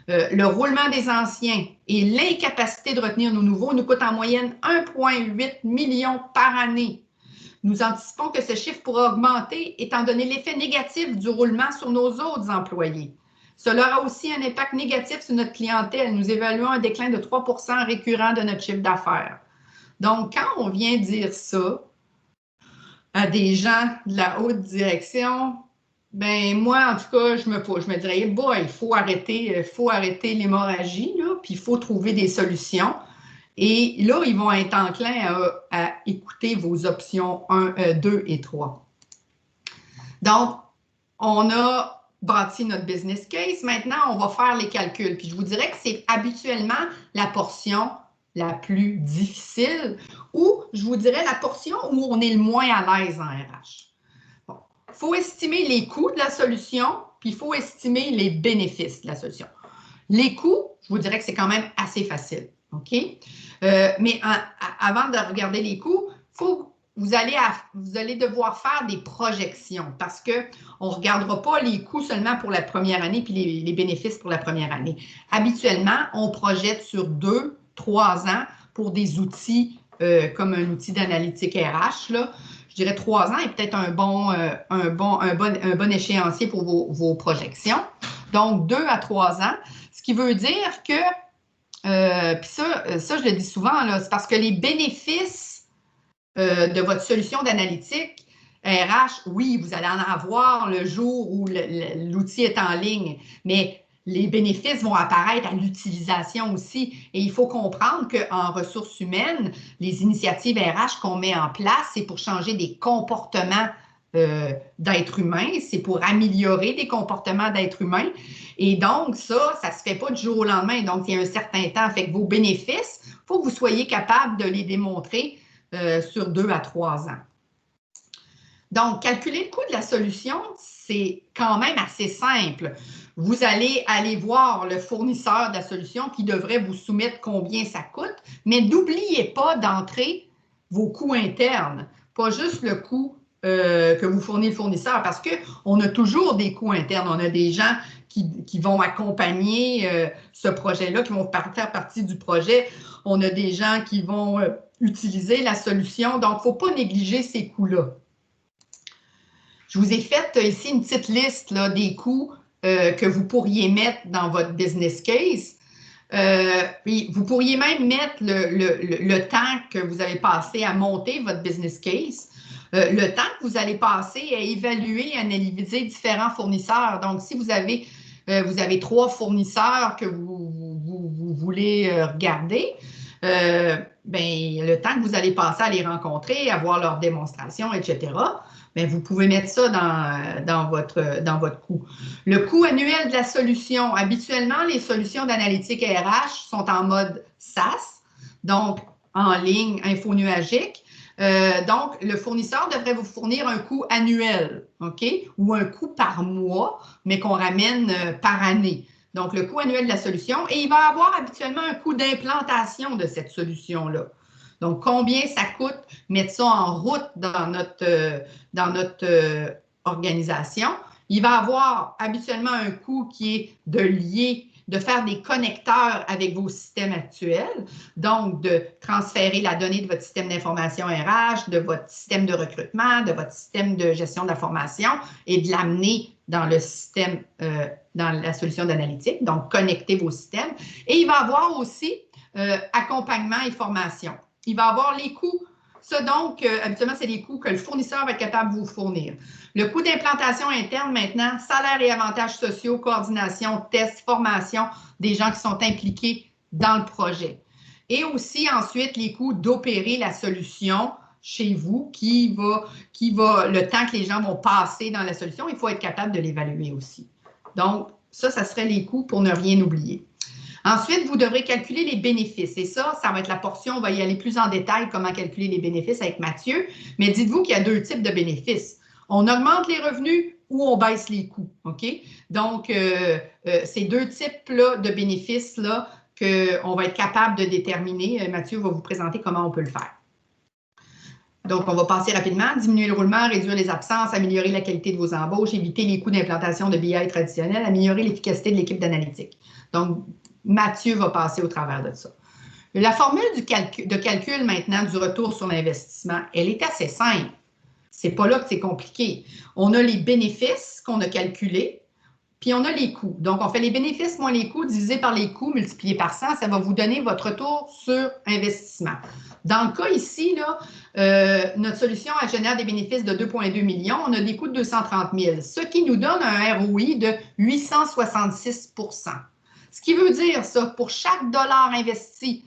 Speaker 2: Le roulement des anciens et l'incapacité de retenir nos nouveaux nous coûtent en moyenne 1,8 million par année. Nous anticipons que ce chiffre pourra augmenter étant donné l'effet négatif du roulement sur nos autres employés. Cela aura aussi un impact négatif sur notre clientèle. Nous évaluons un déclin de 3 % récurrent de notre chiffre d'affaires. Donc, quand on vient dire ça à des gens de la haute direction, ben moi, en tout cas, je me dirais, bah, il faut arrêter l'hémorragie, puis il faut trouver des solutions. Et là, ils vont être enclins à écouter vos options 1, 2 et 3. Donc, on a bâti notre business case. Maintenant, on va faire les calculs. Puis je vous dirais que c'est habituellement la portion la plus difficile ou je vous dirais la portion où on est le moins à l'aise en RH. Bon. Il faut estimer les coûts de la solution, puis il faut estimer les bénéfices de la solution. Les coûts, je vous dirais que c'est quand même assez facile. OK? Mais avant de regarder les coûts, vous allez devoir faire des projections parce qu'on ne regardera pas les coûts seulement pour la première année puis les bénéfices pour la première année. Habituellement, on projette sur 2, 3 ans pour des outils comme un outil d'analytique RH. Là. Je dirais 3 ans est peut-être un bon échéancier pour vos projections. Donc, 2 à 3 ans, ce qui veut dire que, puis ça, je le dis souvent, c'est parce que les bénéfices de votre solution d'analytique RH, oui, vous allez en avoir le jour où l'outil est en ligne, mais les bénéfices vont apparaître à l'utilisation aussi. Et il faut comprendre qu'en ressources humaines, les initiatives RH qu'on met en place, c'est pour changer des comportements d'êtres humains, c'est pour améliorer des comportements d'êtres humains. Et donc, ça ne se fait pas du jour au lendemain. Donc, il y a un certain temps. Fait que vos bénéfices, il faut que vous soyez capable de les démontrer sur 2 à 3 ans. Donc, calculer le coût de la solution, c'est quand même assez simple. Vous allez aller voir le fournisseur de la solution qui devrait vous soumettre combien ça coûte, mais n'oubliez pas d'entrer vos coûts internes, pas juste le coût que vous fournit le fournisseur, parce qu'on a toujours des coûts internes. On a des gens qui vont accompagner ce projet-là, qui vont faire partie du projet. On a des gens qui vont utiliser la solution. Donc, il ne faut pas négliger ces coûts-là. Je vous ai fait ici une petite liste là, des coûts que vous pourriez mettre dans votre business case. Puis vous pourriez même mettre le temps que vous avez passé à monter votre business case, le temps que vous allez passer à évaluer, à analyser différents fournisseurs. Donc, si vous avez 3 fournisseurs que vous voulez regarder, le temps que vous allez passer à les rencontrer, à voir leurs démonstrations, etc., bien, vous pouvez mettre ça dans votre coût. Le coût annuel de la solution. Habituellement, les solutions d'analytique RH sont en mode SaaS, donc en ligne, infonuagique. Donc, le fournisseur devrait vous fournir un coût annuel, OK? Ou un coût par mois, mais qu'on ramène par année. Donc, le coût annuel de la solution. Et il va avoir habituellement un coût d'implantation de cette solution-là. Donc, combien ça coûte mettre ça en route dans notre organisation. Il va avoir habituellement un coût qui est de faire des connecteurs avec vos systèmes actuels, donc de transférer la donnée de votre système d'information RH, de votre système de recrutement, de votre système de gestion de la formation et de l'amener dans le système, dans la solution d'analytique, donc connecter vos systèmes. Et il va avoir aussi accompagnement et formation. Il va avoir les coûts. Ça, donc, habituellement, c'est les coûts que le fournisseur va être capable de vous fournir. Le coût d'implantation interne, maintenant, salaire et avantages sociaux, coordination, tests, formation des gens qui sont impliqués dans le projet. Et aussi, ensuite, les coûts d'opérer la solution chez vous le temps que les gens vont passer dans la solution, il faut être capable de l'évaluer aussi. Donc, ça serait les coûts pour ne rien oublier. Ensuite, vous devrez calculer les bénéfices. Et ça va être la portion, on va y aller plus en détail, comment calculer les bénéfices avec Mathieu. Mais dites-vous qu'il y a 2 types de bénéfices. On augmente les revenus ou on baisse les coûts. OK? Donc, ces 2 types-là de bénéfices-là qu'on va être capable de déterminer. Mathieu va vous présenter comment on peut le faire. Donc, on va passer rapidement. Diminuer le roulement, réduire les absences, améliorer la qualité de vos embauches, éviter les coûts d'implantation de BI traditionnels, améliorer l'efficacité de l'équipe d'analytique. Donc, Mathieu va passer au travers de ça. La formule de calcul maintenant du retour sur l'investissement, elle est assez simple. Ce n'est pas là que c'est compliqué. On a les bénéfices qu'on a calculés, puis on a les coûts. Donc, on fait les bénéfices moins les coûts divisé par les coûts multiplié par 100. Ça va vous donner votre retour sur investissement. Dans le cas ici, là, notre solution elle génère des bénéfices de 2,2 millions. On a des coûts de 230 000, ce qui nous donne un ROI de 866 %. Ce qui veut dire ça, pour chaque dollar investi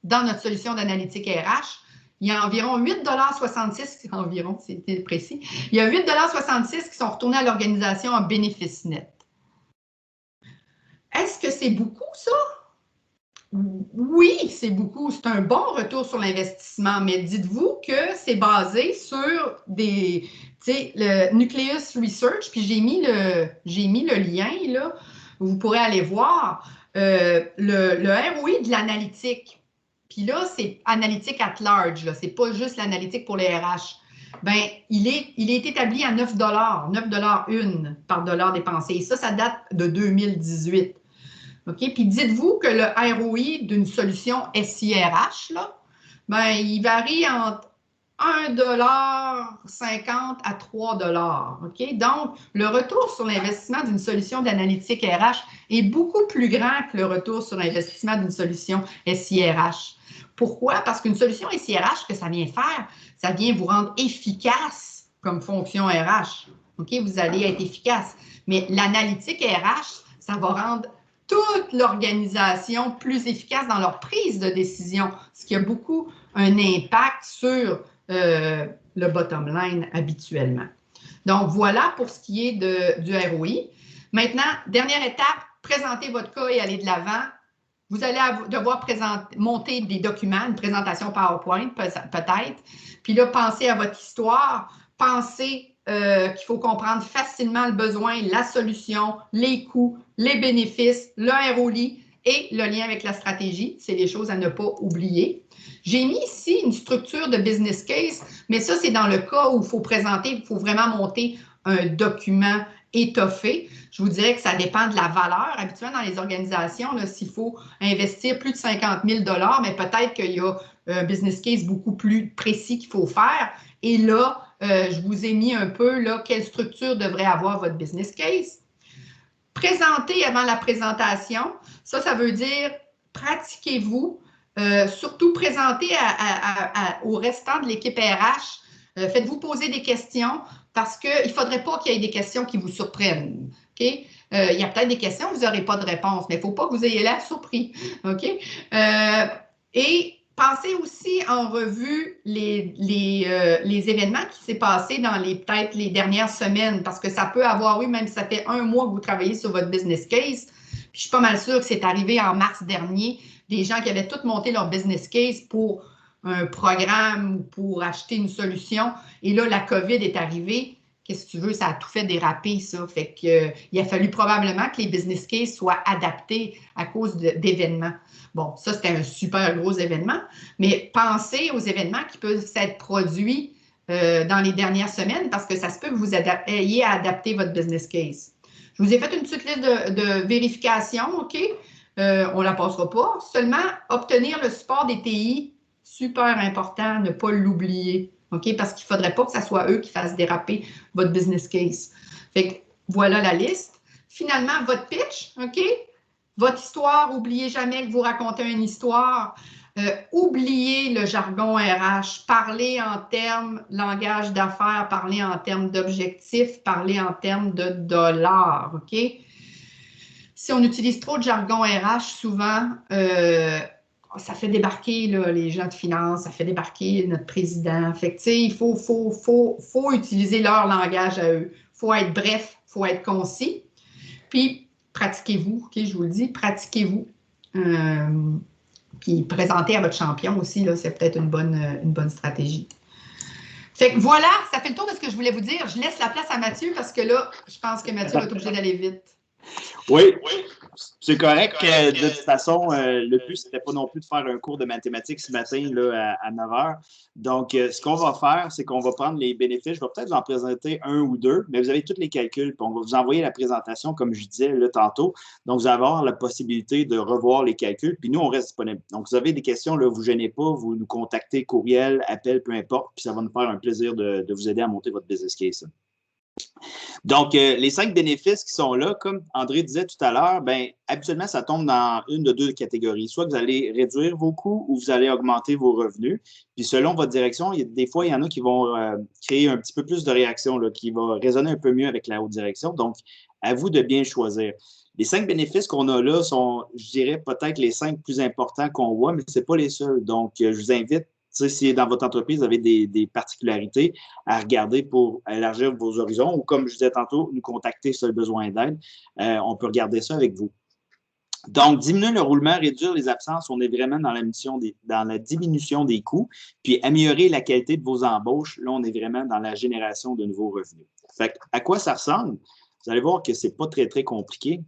Speaker 2: dans notre solution d'analytique RH, il y a environ 8,66 environ, c'était précis. Il y a 8,66 qui sont retournés à l'organisation en bénéfice net. Est-ce que c'est beaucoup, ça? Oui, c'est beaucoup. C'est un bon retour sur l'investissement, mais dites-vous que c'est basé sur le Nucleus Research, puis j'ai mis le lien, là. Vous pourrez aller voir le ROI de l'analytique. Puis là, c'est analytique at large, c'est pas juste l'analytique pour les RH. Bien, il est établi à 9 $, par dollar dépensé. Et ça date de 2018. OK? Puis dites-vous que le ROI d'une solution SIRH, là, ben, il varie entre 1,50 à 3 $. OK? Donc, le retour sur l'investissement d'une solution d'analytique RH est beaucoup plus grand que le retour sur l'investissement d'une solution SIRH. Pourquoi? Parce qu'une solution SIRH, ce que ça vient faire, ça vient vous rendre efficace comme fonction RH. OK? Vous allez être efficace. Mais l'analytique RH, ça va rendre toute l'organisation plus efficace dans leur prise de décision, ce qui a beaucoup un impact sur le bottom line habituellement. Donc, voilà pour ce qui est du ROI. Maintenant, dernière étape, présentez votre cas et aller de l'avant. Vous allez devoir monter des documents, une présentation PowerPoint peut-être. Puis là, pensez à votre histoire. Pensez qu'il faut comprendre facilement le besoin, la solution, les coûts, les bénéfices, le ROI et le lien avec la stratégie. C'est des choses à ne pas oublier. J'ai mis ici une structure de business case, mais ça, c'est dans le cas où il faut présenter, il faut vraiment monter un document étoffé. Je vous dirais que ça dépend de la valeur. Habituellement, dans les organisations, s'il faut investir plus de 50 000 $, mais peut-être qu'il y a un business case beaucoup plus précis qu'il faut faire. Et là, je vous ai mis un peu là, quelle structure devrait avoir votre business case. Présentez avant la présentation. Ça veut dire pratiquez-vous. Surtout présentez au restant de l'équipe RH. Faites-vous poser des questions parce qu'il ne faudrait pas qu'il y ait des questions qui vous surprennent. Okay? Il y a peut-être des questions, vous n'aurez pas de réponse, mais il ne faut pas que vous ayez l'air surpris. Okay? Et pensez aussi en revue les événements qui s'est passé dans peut-être les dernières semaines, parce que ça peut avoir eu, même si ça fait 1 mois que vous travaillez sur votre business case, puis je suis pas mal sûre que c'est arrivé en mars dernier, des gens qui avaient tout monté leur business case pour un programme ou pour acheter une solution, et là, la COVID est arrivée. Qu'est-ce que tu veux? Ça a tout fait déraper, ça. Fait que, il a fallu probablement que les business cases soient adaptés à cause d'événements. Bon, ça, c'était un super gros événement, mais pensez aux événements qui peuvent s'être produits dans les dernières semaines parce que ça se peut que vous ayez à adapter votre business case. Je vous ai fait une petite liste de vérification, OK? On ne la passera pas. Seulement, obtenir le support des TI, super important, ne pas l'oublier. OK? Parce qu'il ne faudrait pas que ce soit eux qui fassent déraper votre business case. Fait que voilà la liste. Finalement, votre pitch, OK? Votre histoire, n'oubliez jamais que vous racontez une histoire. Oubliez le jargon RH. Parlez en termes langage d'affaires, parlez en termes d'objectifs, parlez en termes de dollars. OK? Si on utilise trop de jargon RH, souvent, ça fait débarquer là, les gens de finance, ça fait débarquer notre président. Fait que, tu sais, il faut utiliser leur langage à eux. Il faut être bref, il faut être concis. Puis, pratiquez-vous, OK, je vous le dis, pratiquez-vous. Puis, présentez à votre champion aussi, là, c'est peut-être une bonne stratégie. Fait que voilà, ça fait le tour de ce que je voulais vous dire. Je laisse la place à Mathieu parce que là, je pense que Mathieu va être obligé d'aller vite.
Speaker 1: Oui, c'est correct. De toute façon, le but, c'était pas non plus de faire un cours de mathématiques ce matin là, à 9 h. Donc, ce qu'on va faire, c'est qu'on va prendre les bénéfices. Je vais peut-être vous en présenter 1 ou 2, mais vous avez tous les calculs. Puis on va vous envoyer la présentation, comme je disais là, tantôt. Donc, vous allez avoir la possibilité de revoir les calculs. Puis nous, on reste disponible. Donc, vous avez des questions, ne vous gênez pas. Vous nous contactez, courriel, appel, peu importe. Puis ça va nous faire un plaisir de vous aider à monter votre business case. Donc, les 5 bénéfices qui sont là, comme André disait tout à l'heure, bien, habituellement, ça tombe dans une de 2 catégories. Soit vous allez réduire vos coûts ou vous allez augmenter vos revenus. Puis, selon votre direction, des fois, il y en a qui vont créer un petit peu plus de réaction, là, qui va résonner un peu mieux avec la haute direction. Donc, à vous de bien choisir. Les 5 bénéfices qu'on a là sont, je dirais, peut-être les 5 plus importants qu'on voit, mais ce n'est pas les seuls. Donc, je vous invite, sais, si dans votre entreprise, vous avez des particularités à regarder pour élargir vos horizons ou, comme je disais tantôt, nous contacter sur le besoin d'aide, on peut regarder ça avec vous. Donc, diminuer le roulement, réduire les absences, on est vraiment dans la diminution des coûts, puis améliorer la qualité de vos embauches, là, on est vraiment dans la génération de nouveaux revenus. Fait à quoi ça ressemble? Vous allez voir que ce n'est pas très, très compliqué.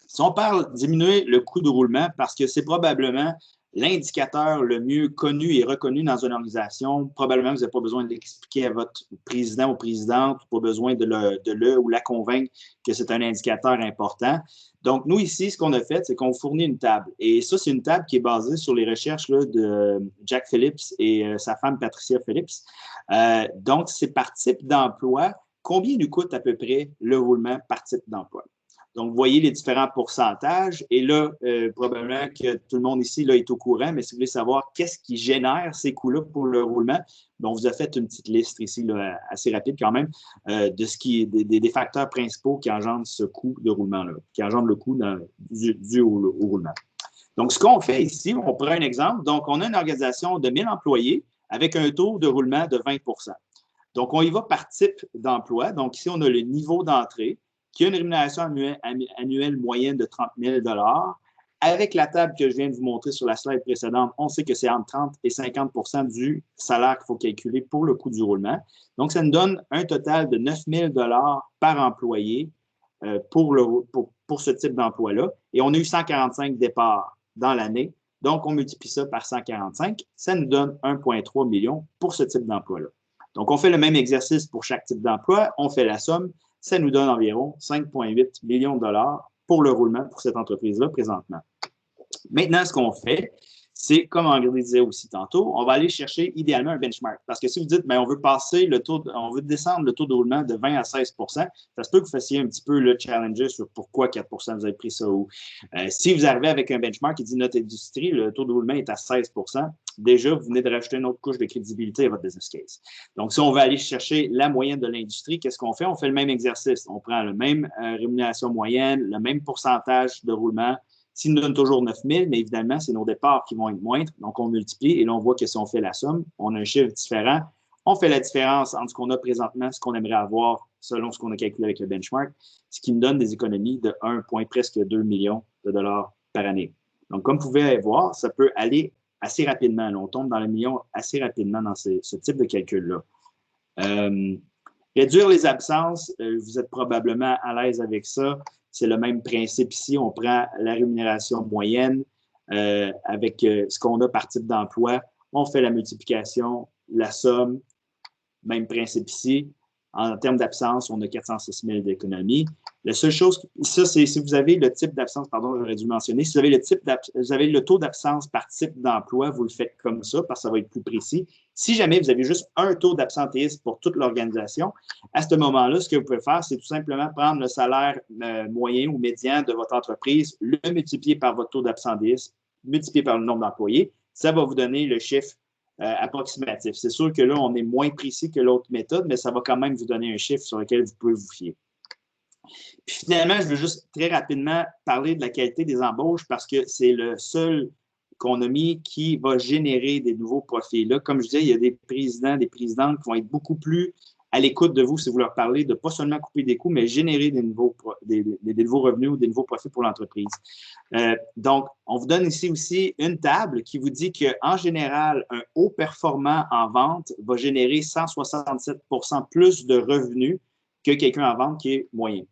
Speaker 1: Si on parle diminuer le coût de roulement, parce que c'est probablement l'indicateur le mieux connu et reconnu dans une organisation, probablement que vous n'avez pas besoin de l'expliquer à votre président ou présidente, pas besoin de le ou la convaincre que c'est un indicateur important. Donc, nous, ici, ce qu'on a fait, c'est qu'on fournit une table. Et ça, c'est une table qui est basée sur les recherches là, de Jack Phillips et sa femme Patricia Phillips. Donc, c'est par type d'emploi. Combien nous coûte à peu près le roulement par type d'emploi? Donc, vous voyez les différents pourcentages. Et là, probablement que tout le monde ici là, est au courant, mais si vous voulez savoir qu'est-ce qui génère ces coûts-là pour le roulement, on vous a fait une petite liste ici, là, assez rapide quand même, de ce qui est des facteurs principaux qui engendrent ce coût de roulement-là, qui engendrent le coût dû au roulement. Donc, ce qu'on fait ici, on prend un exemple. Donc, on a une organisation de 1000 employés avec un taux de roulement de 20 %. Donc, on y va par type d'emploi. Donc, ici, on a le niveau d'entrée, qui a une rémunération annuelle moyenne de 30 000 $. Avec la table que je viens de vous montrer sur la slide précédente, on sait que c'est entre 30 et 50 % du salaire qu'il faut calculer pour le coût du roulement. Donc, ça nous donne un total de 9 000 $ par employé pour ce type d'emploi-là. Et on a eu 145 départs dans l'année. Donc, on multiplie ça par 145. Ça nous donne 1,3 million pour ce type d'emploi-là. Donc, on fait le même exercice pour chaque type d'emploi. On fait la somme. Ça nous donne environ 5,8 millions de dollars pour le roulement pour cette entreprise-là présentement. Maintenant, ce qu'on fait, c'est, comme André disait aussi tantôt, on va aller chercher idéalement un benchmark. Parce que si vous dites, on veut on veut descendre le taux de roulement de 20 à 16 %, ça se peut que vous fassiez un petit peu le challenger sur pourquoi 4 % vous avez pris ça où. Si vous arrivez avec un benchmark qui dit notre industrie, le taux de roulement est à 16 %, déjà, vous venez de rajouter une autre couche de crédibilité à votre business case. Donc, si on veut aller chercher la moyenne de l'industrie, qu'est-ce qu'on fait? On fait le même exercice. On prend la même rémunération moyenne, le même pourcentage de roulement. S'il nous donne toujours 9 000, mais évidemment, c'est nos départs qui vont être moindres. Donc, on multiplie et là, on voit que si on fait la somme, on a un chiffre différent. On fait la différence entre ce qu'on a présentement et ce qu'on aimerait avoir selon ce qu'on a calculé avec le benchmark, ce qui nous donne des économies de presque 2 millions de dollars par année. Donc, comme vous pouvez voir, ça peut aller assez rapidement. Là, on tombe dans le million assez rapidement dans ce type de calcul-là. Réduire les absences, vous êtes probablement à l'aise avec ça. C'est le même principe ici. On prend la rémunération moyenne avec ce qu'on a par type d'emploi. On fait la multiplication, la somme. Même principe ici. En termes d'absence, on a 406 000 d'économie. La seule chose, ça, c'est si vous avez le type d'absence, pardon, j'aurais dû mentionner, si vous avez le taux d'absence par type d'emploi, vous le faites comme ça, parce que ça va être plus précis. Si jamais vous avez juste un taux d'absentéisme pour toute l'organisation, à ce moment-là, ce que vous pouvez faire, c'est tout simplement prendre le salaire moyen ou médian de votre entreprise, le multiplier par votre taux d'absentéisme, multiplier par le nombre d'employés. Ça va vous donner le chiffre approximatif. C'est sûr que là, on est moins précis que l'autre méthode, mais ça va quand même vous donner un chiffre sur lequel vous pouvez vous fier. Puis finalement, je veux juste très rapidement parler de la qualité des embauches parce que c'est le seul qu'on a mis qui va générer des nouveaux profils. Là, comme je disais, il y a des présidents, des présidentes qui vont être beaucoup plus à l'écoute de vous si vous leur parlez de pas seulement couper des coûts, mais générer des nouveaux revenus ou des nouveaux profits pour l'entreprise. Donc, on vous donne ici aussi une table qui vous dit qu'en général, un haut performant en vente va générer 167 % plus de revenus que quelqu'un en vente qui est moyen.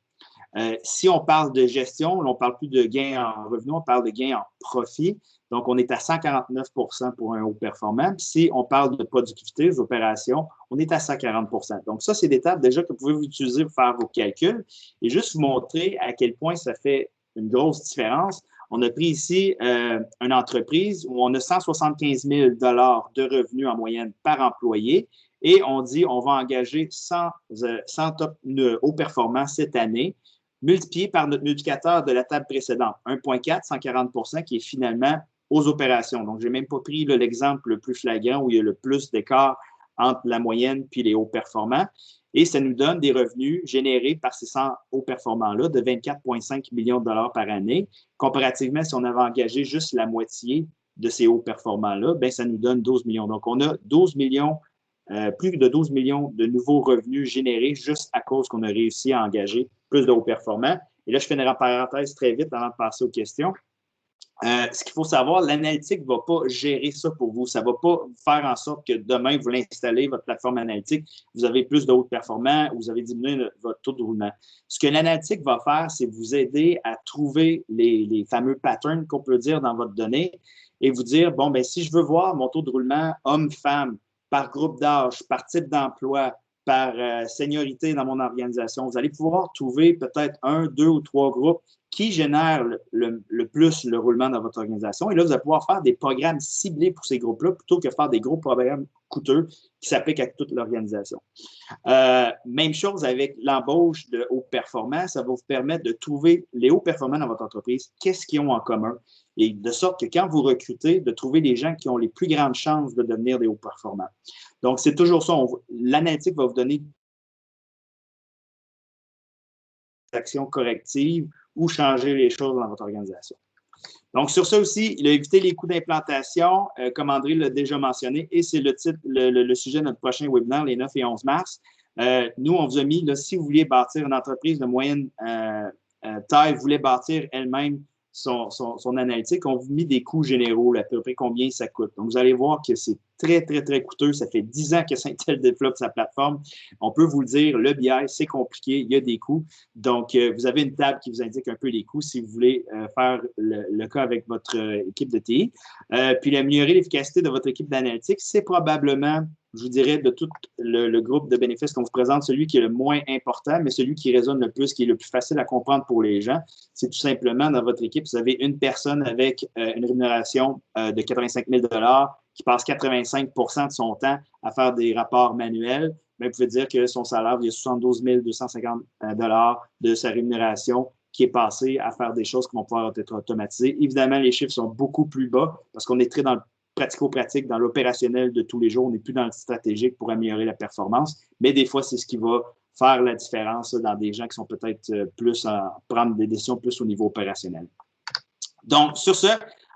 Speaker 1: Si on parle de gestion, on ne parle plus de gain en revenus, on parle de gain en profit. Donc, on est à 149 % pour un haut performant. Puis si on parle de productivité, des opérations, on est à 140 %. Donc, ça, c'est des tables déjà que vous pouvez utiliser pour faire vos calculs. Et juste vous montrer à quel point ça fait une grosse différence. On a pris ici une entreprise où on a 175 000 $ de revenus en moyenne par employé. Et on dit on va engager 100 top hauts performants cette année, multiplié par notre multiplicateur de la table précédente, 1,4, 140 % qui est finalement aux opérations. Donc, je n'ai même pas pris l'exemple le plus flagrant où il y a le plus d'écart entre la moyenne puis les hauts performants. Et ça nous donne des revenus générés par ces 100 hauts performants-là de 24,5 millions de dollars par année. Comparativement, si on avait engagé juste la moitié de ces hauts performants-là, bien, ça nous donne 12 millions. Donc, on a 12 millions, plus de 12 millions de nouveaux revenus générés juste à cause qu'on a réussi à engager plus de hauts performants. Et là, je fais une parenthèse très vite avant de passer aux questions. Ce qu'il faut savoir, l'analytique ne va pas gérer ça pour vous. Ça ne va pas faire en sorte que demain, vous l'installez, votre plateforme analytique, vous avez plus de hauts performants, vous avez diminué votre taux de roulement. Ce que l'analytique va faire, c'est vous aider à trouver les fameux patterns qu'on peut dire dans votre donnée et vous dire, bon, ben si je veux voir mon taux de roulement homme-femme par groupe d'âge, par type d'emploi, par seniorité dans mon organisation, vous allez pouvoir trouver peut-être 1, 2 ou 3 groupes qui génèrent le plus le roulement dans votre organisation. Et là, vous allez pouvoir faire des programmes ciblés pour ces groupes-là plutôt que faire des gros programmes coûteux qui s'appliquent à toute l'organisation. Même chose avec l'embauche de hauts performants. Ça va vous permettre de trouver les hauts performants dans votre entreprise, qu'est-ce qu'ils ont en commun. Et de sorte que quand vous recrutez, de trouver les gens qui ont les plus grandes chances de devenir des hauts performants. Donc, c'est toujours ça. L'analytique va vous donner des actions correctives ou changer les choses dans votre organisation. Donc, sur ça aussi, il a évité les coûts d'implantation, comme André l'a déjà mentionné, et c'est le sujet de notre prochain webinaire, les 9 et 11 mars. Nous, on vous a mis, là, si vous vouliez bâtir une entreprise de moyenne taille, vous voulez bâtir elle-même son analytique, on vous a mis des coûts généraux, là, à peu près combien ça coûte. Donc, vous allez voir que c'est très, très, très coûteux. Ça fait 10 ans que Syntel développe sa plateforme. On peut vous le dire, le BI, c'est compliqué, il y a des coûts. Donc, vous avez une table qui vous indique un peu les coûts si vous voulez faire le cas avec votre équipe de TI. Puis, améliorer l'efficacité de votre équipe d'analytique, c'est probablement, je vous dirais, de tout le groupe de bénéfices qu'on vous présente, celui qui est le moins important, mais celui qui résonne le plus, qui est le plus facile à comprendre pour les gens. C'est tout simplement, dans votre équipe, vous avez une personne avec une rémunération de 85 000 qui passe 85 de son temps à faire des rapports manuels. Bien, vous pouvez dire que son salaire, il y a 72 250 de sa rémunération qui est passé à faire des choses qui vont pouvoir être automatisées. Évidemment, les chiffres sont beaucoup plus bas parce qu'on est très dans le pratico-pratique, dans l'opérationnel de tous les jours. On n'est plus dans le stratégique pour améliorer la performance, mais des fois, c'est ce qui va faire la différence dans des gens qui sont peut-être plus à prendre des décisions plus au niveau opérationnel. Donc, sur ce,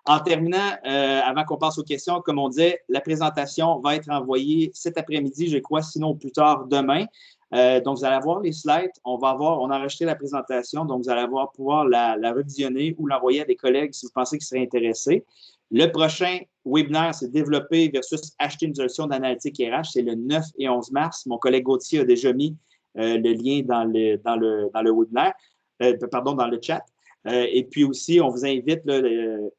Speaker 1: en terminant, avant qu'on passe aux questions, comme on disait, la présentation va être envoyée cet après-midi, je crois, sinon plus tard demain. Donc, vous allez avoir les slides. On a enregistré la présentation, donc vous allez pouvoir la revisionner ou l'envoyer à des collègues si vous pensez qu'ils seraient intéressés. Le prochain webinaire, c'est développer versus acheter une solution d'analytique RH. C'est le 9 et 11 mars. Mon collègue Gauthier a déjà mis le lien dans le webinaire, dans le chat. Et puis aussi, on vous invite,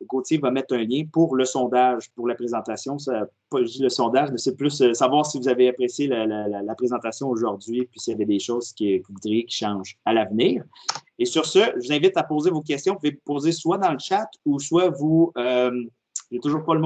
Speaker 1: Gauthier va mettre un lien pour le sondage, pour la présentation. Pas juste le sondage, mais c'est plus savoir si vous avez apprécié la présentation aujourd'hui, puis s'il y avait des choses que vous voudriez qui changent à l'avenir. Et sur ce, je vous invite à poser vos questions. Vous pouvez poser soit dans le chat ou soit vous... j'ai toujours pas le mot.